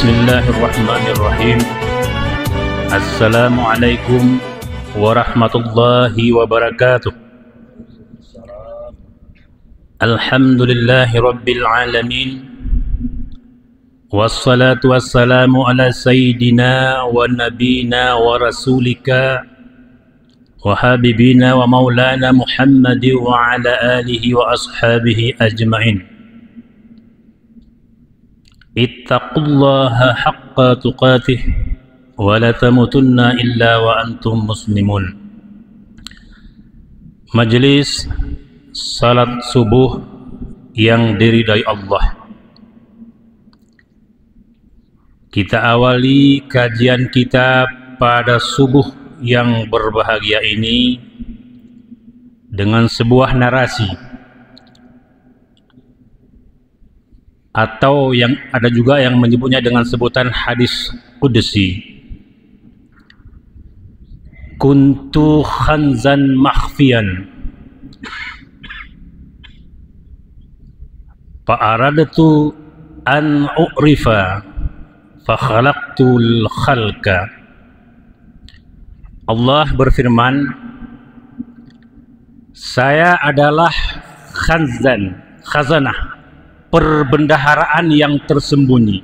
Bismillahirrahmanirrahim. Assalamualaikum warahmatullahi wabarakatuh. Alhamdulillahi rabbil alamin. Wassalatu wassalamu ala sayyidina wa nabina wa rasulika wa habibina wa maulana Muhammadi wa ala alihi wa ashabihi ajma'in. Ittaqullaha haqqa tuqatih wa la tamutunna illa wa antum muslimun. Majelis salat subuh yang diridai Allah. Kita awali kajian kita pada subuh yang berbahagia ini dengan sebuah narasi, atau yang ada juga yang menyebutnya dengan sebutan hadis qudsi. Kuntu khanzan makhfiyan fa'aradtu an u'rifa fa khalaqtul khalqa. Allah berfirman, saya adalah khazanah, perbendaharaan yang tersembunyi.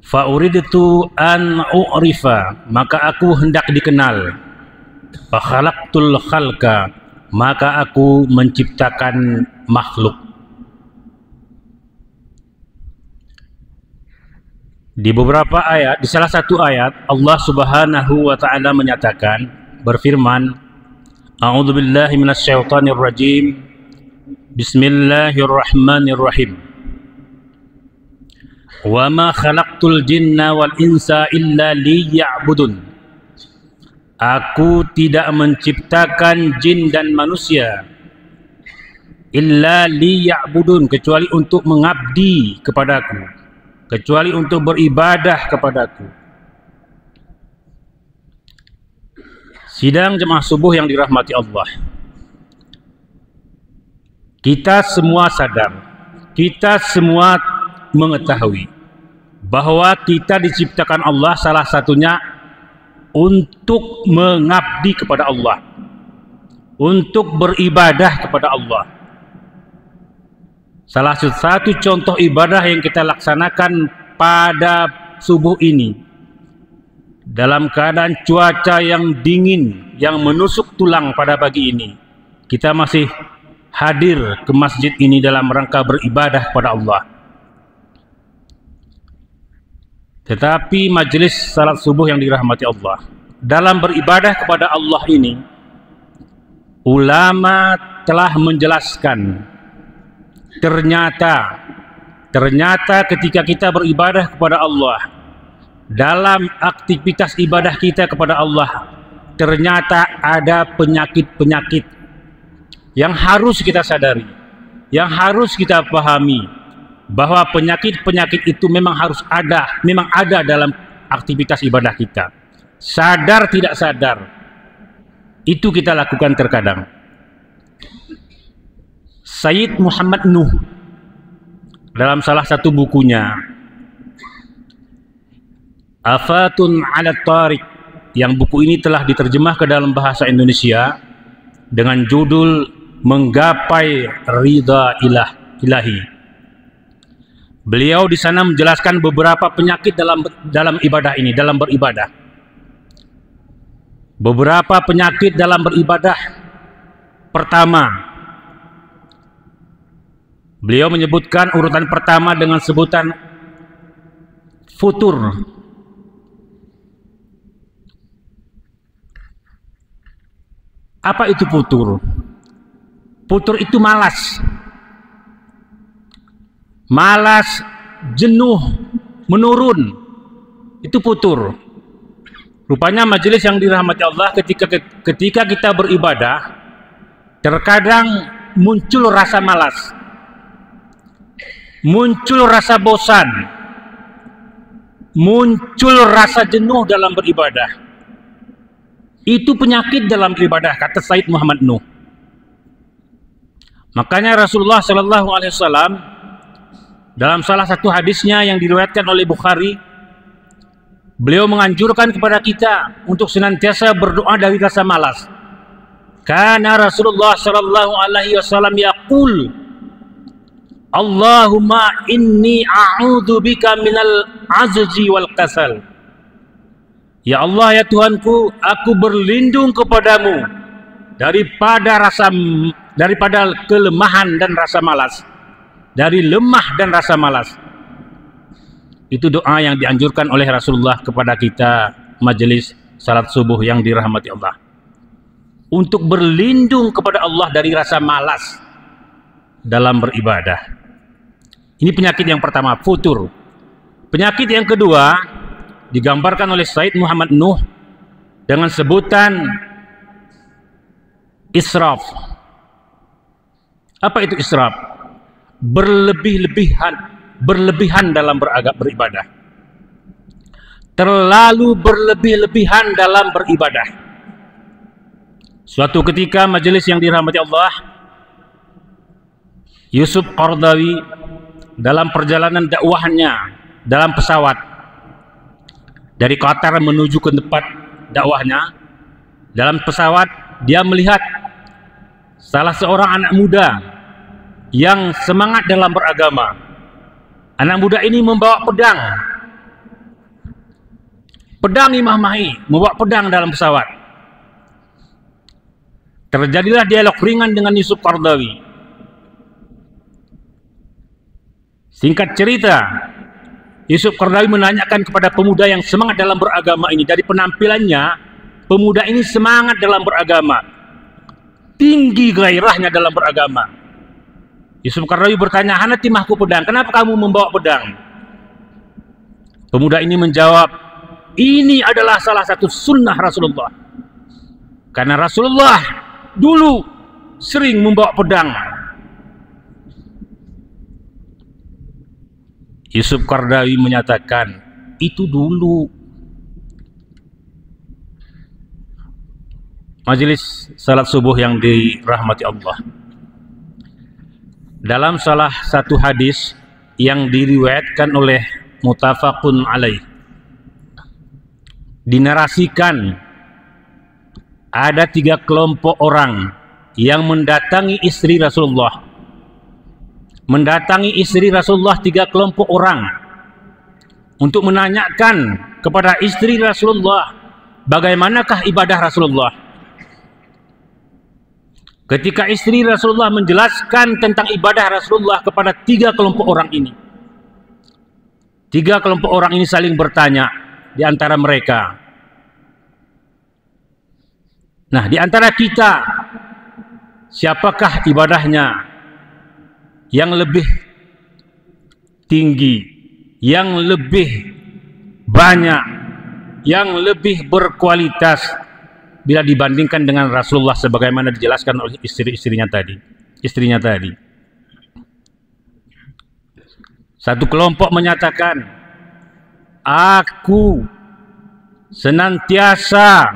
Fa'uridtu an u'rifa, maka aku hendak dikenal. Fa khalaqtul khalqa, maka aku menciptakan makhluk. Di beberapa ayat, di salah satu ayat Allah Subhanahu wa taala menyatakan, berfirman, A'udzubillahi minasyaitonir rajim. Bismillahirrahmanirrahim. Wa ma khalaqtul jinna wal insa illa liya'budun. Aku tidak menciptakan jin dan manusia illa liya'budun, kecuali untuk mengabdi kepadaku, kecuali untuk beribadah kepadaku. Sidang jemaah subuh yang dirahmati Allah, kita semua sadar, kita semua mengetahui bahwa kita diciptakan Allah salah satunya untuk mengabdi kepada Allah, untuk beribadah kepada Allah. Salah satu contoh ibadah yang kita laksanakan pada subuh ini, dalam keadaan cuaca yang dingin, yang menusuk tulang pada pagi ini, kita masih hadir ke masjid ini dalam rangka beribadah kepada Allah. Tetapi majelis salat subuh yang dirahmati Allah, dalam beribadah kepada Allah ini, ulama telah menjelaskan, ternyata ketika kita beribadah kepada Allah, dalam aktivitas ibadah kita kepada Allah, ternyata ada penyakit-penyakit yang harus kita sadari, yang harus kita pahami, bahwa penyakit-penyakit itu memang harus ada, memang ada dalam aktivitas ibadah kita. Sadar tidak sadar, itu kita lakukan terkadang. Sayyid Muhammad Nuh dalam salah satu bukunya, Afatun 'ala Tariq, yang buku ini telah diterjemah ke dalam bahasa Indonesia dengan judul Menggapai Ridha Ilahi. Beliau di sana menjelaskan beberapa penyakit dalam ibadah ini, dalam beribadah. Beberapa penyakit dalam beribadah. Pertama, beliau menyebutkan urutan pertama dengan sebutan futur. Apa itu futur? Futur itu malas, jenuh, menurun. Itu futur. Rupanya majelis yang dirahmati Allah, ketika kita beribadah, terkadang muncul rasa malas, muncul rasa bosan, muncul rasa jenuh dalam beribadah. Itu penyakit dalam beribadah, kata Sayyid Muhammad Nuh. Makanya Rasulullah SAW dalam salah satu hadisnya yang diriwayatkan oleh Bukhari, beliau menganjurkan kepada kita untuk senantiasa berdoa dari rasa malas. Karena Rasulullah sallallahu alaihi wasallam yaqul, Allahumma inni a'udzubika minal azzi wal kasal. Ya Allah, ya Tuhanku, aku berlindung kepadamu daripada kelemahan dan rasa malas. Dari lemah dan rasa malas. Itu doa yang dianjurkan oleh Rasulullah kepada kita majelis salat subuh yang dirahmati Allah. Untuk berlindung kepada Allah dari rasa malas dalam beribadah. Ini penyakit yang pertama, futur. Penyakit yang kedua digambarkan oleh Said Muhammad Nuh dengan sebutan israf. Apa itu israf? Berlebihan dalam beribadah. Terlalu berlebih-lebihan dalam beribadah. Suatu ketika majelis yang dirahmati Allah, Yusuf Qaradawi dalam perjalanan dakwahnya dalam pesawat dari Qatar menuju ke tempat dakwahnya, dalam pesawat dia melihat salah seorang anak muda yang semangat dalam beragama. Anak muda ini membawa pedang. Pedang Imam Mahi, membawa pedang dalam pesawat. Terjadilah dialog ringan dengan Yusuf Qaradawi. Singkat cerita, Yusuf Qaradawi menanyakan kepada pemuda yang semangat dalam beragama ini. Dari penampilannya, pemuda ini semangat dalam beragama, tinggi gairahnya dalam beragama. Yusuf Qaradawi bertanya, "Hana timahku pedang, kenapa kamu membawa pedang?" Pemuda ini menjawab, "Ini adalah salah satu sunnah Rasulullah. Karena Rasulullah dulu sering membawa pedang." Yusuf Qaradawi menyatakan, "Itu dulu." Majelis salat subuh yang dirahmati Allah. Dalam salah satu hadis yang diriwayatkan oleh Muttafaqun alaih, dinarasikan ada 3 kelompok orang yang mendatangi istri Rasulullah. Mendatangi istri Rasulullah 3 kelompok orang untuk menanyakan kepada istri Rasulullah, bagaimanakah ibadah Rasulullah. Ketika istri Rasulullah menjelaskan tentang ibadah Rasulullah kepada 3 kelompok orang ini, 3 kelompok orang ini saling bertanya di antara mereka. Nah, di antara kita, siapakah ibadahnya yang lebih tinggi, yang lebih banyak, yang lebih berkualitas bila dibandingkan dengan Rasulullah sebagaimana dijelaskan oleh istrinya tadi. Satu kelompok menyatakan, "Aku senantiasa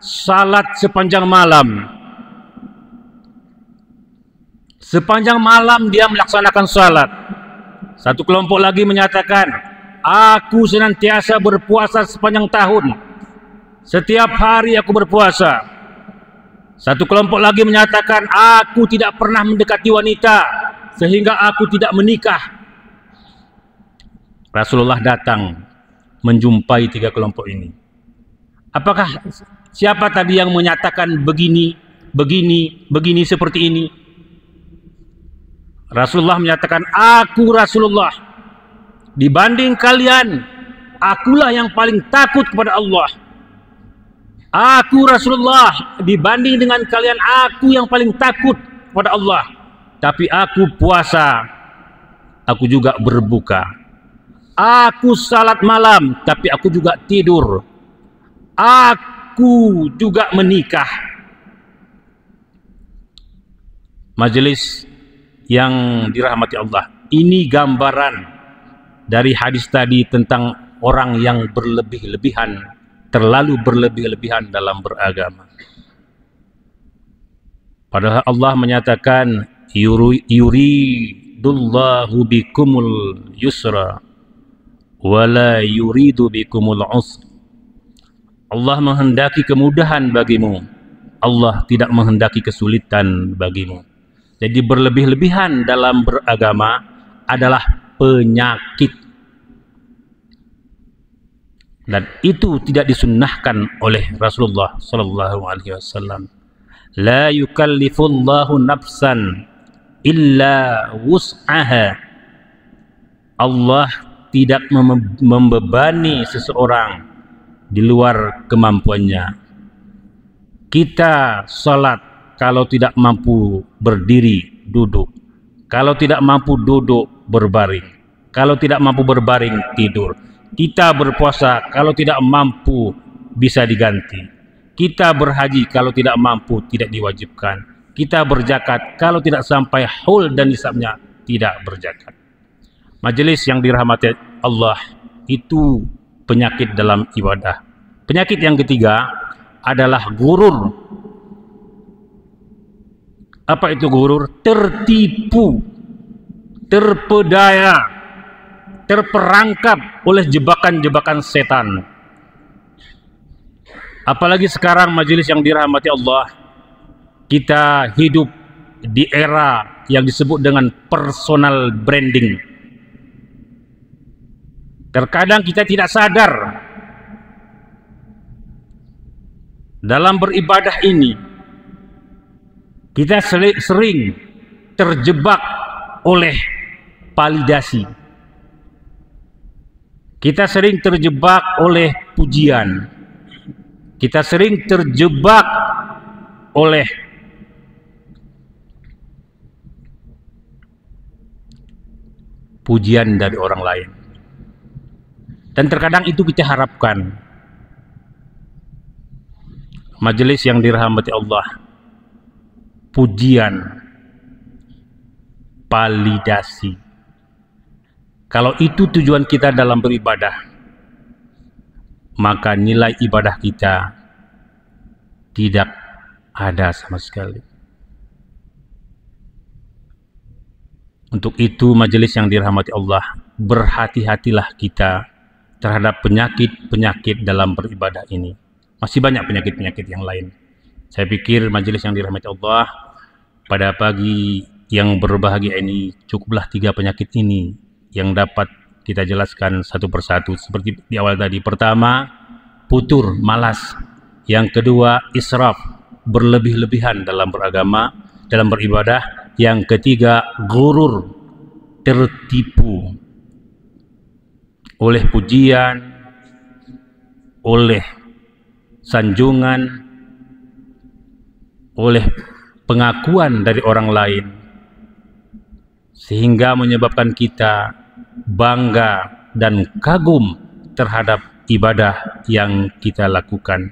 salat sepanjang malam." Sepanjang malam dia melaksanakan salat. Satu kelompok lagi menyatakan, "Aku senantiasa berpuasa sepanjang tahun. Setiap hari aku berpuasa." Satu kelompok lagi menyatakan, "Aku tidak pernah mendekati wanita sehingga aku tidak menikah." Rasulullah datang menjumpai 3 kelompok ini. Apakah siapa tadi yang menyatakan begini seperti ini? Rasulullah menyatakan, "Aku Rasulullah. Dibanding kalian, akulah yang paling takut kepada Allah. Aku Rasulullah, dibanding dengan kalian, aku yang paling takut kepada Allah. Tapi aku puasa, aku juga berbuka. Aku salat malam, tapi aku juga tidur. Aku juga menikah." Majelis yang dirahmati Allah, ini gambaran dari hadis tadi tentang orang yang berlebih-lebihan, terlalu berlebih-lebihan dalam beragama. Padahal Allah menyatakan, yuridullahu bikumul yusra wa la yuridu bikumul usra. Allah menghendaki kemudahan bagimu, Allah tidak menghendaki kesulitan bagimu. Jadi berlebih-lebihan dalam beragama adalah penyakit, dan itu tidak disunnahkan oleh Rasulullah sallallahu alaihi wasallam. La yukallifullahu nafsan illa wus'aha. Allah tidak membebani seseorang di luar kemampuannya. Kita salat kalau tidak mampu berdiri, duduk. Kalau tidak mampu duduk, berbaring. Kalau tidak mampu berbaring, tidur. Kita berpuasa kalau tidak mampu, bisa diganti. Kita berhaji kalau tidak mampu, tidak diwajibkan. Kita berzakat kalau tidak sampai haul dan nisabnya, tidak berzakat. Majelis yang dirahmati Allah, itu penyakit dalam ibadah. Penyakit yang ketiga adalah gurur. Apa itu gurur? Tertipu, terpedaya, terperangkap oleh jebakan-jebakan setan. Apalagi sekarang majelis yang dirahmati Allah, kita hidup di era yang disebut dengan personal branding. Terkadang kita tidak sadar dalam beribadah ini kita sering terjebak oleh validasi. Kita sering terjebak oleh pujian. Kita sering terjebak oleh pujian dari orang lain. Dan terkadang itu kita harapkan. Majelis yang dirahmati Allah, pujian, validasi, kalau itu tujuan kita dalam beribadah, maka nilai ibadah kita tidak ada sama sekali. Untuk itu majelis yang dirahmati Allah, berhati-hatilah kita terhadap penyakit-penyakit dalam beribadah ini. Masih banyak penyakit-penyakit yang lain. Saya pikir majelis yang dirahmati Allah, pada pagi yang berbahagia ini cukuplah 3 penyakit ini yang dapat kita jelaskan satu persatu. Seperti di awal tadi, pertama, futur, malas. Yang kedua, israf, berlebih-lebihan dalam beragama, dalam beribadah. Yang ketiga, gurur, tertipu oleh pujian, oleh sanjungan, oleh pengakuan dari orang lain, sehingga menyebabkan kita bangga dan kagum terhadap ibadah yang kita lakukan.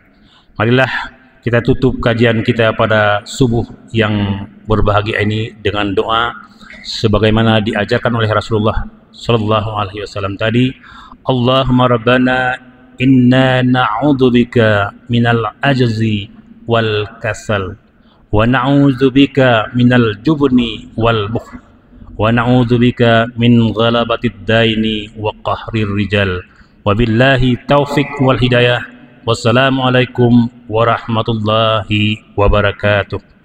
Marilah kita tutup kajian kita pada subuh yang berbahagia ini dengan doa sebagaimana diajarkan oleh Rasulullah sallallahu alaihi wasallam tadi. Allahumma rabbana inna na'udzubika minal ajzi wal kasal wa na'udzubika minal jubni wal bukhl wa na'udzubika min ghalabatid daini wa qahrir rijal. Wabillahi taufiq wal hidayah. Wassalamualaikum warahmatullahi wabarakatuh.